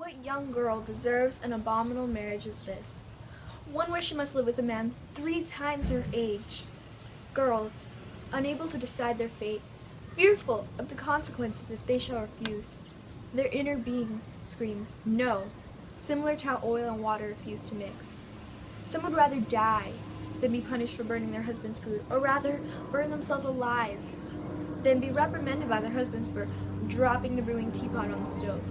What young girl deserves an abominable marriage is this? One where she must live with a man 3 times her age. Girls, unable to decide their fate, fearful of the consequences if they shall refuse. Their inner beings scream, no, similar to how oil and water refuse to mix. Some would rather die than be punished for burning their husband's food, or rather burn themselves alive than be reprimanded by their husbands for dropping the brewing teapot on the stove.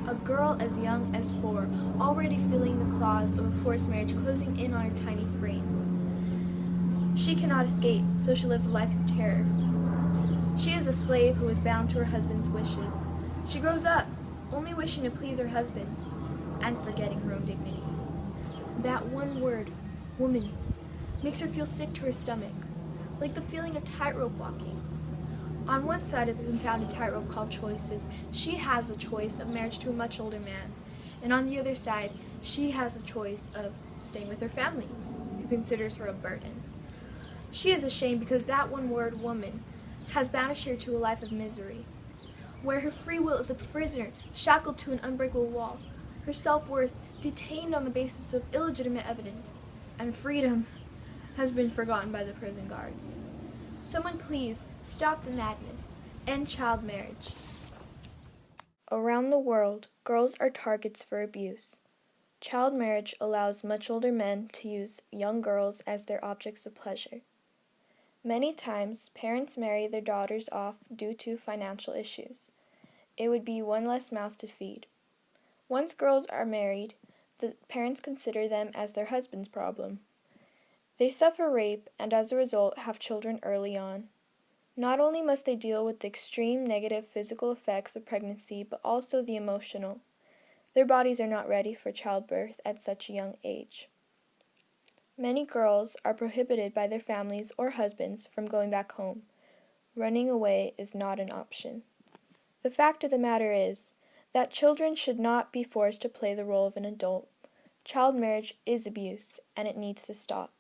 A girl as young as 4, already feeling the claws of a forced marriage closing in on her tiny frame. She cannot escape, so she lives a life of terror. She is a slave who is bound to her husband's wishes. She grows up, only wishing to please her husband, and forgetting her own dignity. That one word, woman, makes her feel sick to her stomach, like the feeling of tightrope walking. On one side of the confounded tightrope called choices, she has a choice of marriage to a much older man, and on the other side, she has a choice of staying with her family, who considers her a burden. She is ashamed because that one word, woman, has banished her to a life of misery, where her free will is a prisoner shackled to an unbreakable wall, her self-worth detained on the basis of illegitimate evidence, and freedom has been forgotten by the prison guards. Someone please stop the madness, end child marriage. Around the world, girls are targets for abuse. Child marriage allows much older men to use young girls as their objects of pleasure. Many times, parents marry their daughters off due to financial issues. It would be one less mouth to feed. Once girls are married, the parents consider them as their husband's problem. They suffer rape and as a result have children early on. Not only must they deal with the extreme negative physical effects of pregnancy, but also the emotional. Their bodies are not ready for childbirth at such a young age. Many girls are prohibited by their families or husbands from going back home. Running away is not an option. The fact of the matter is that children should not be forced to play the role of an adult. Child marriage is abuse, and it needs to stop.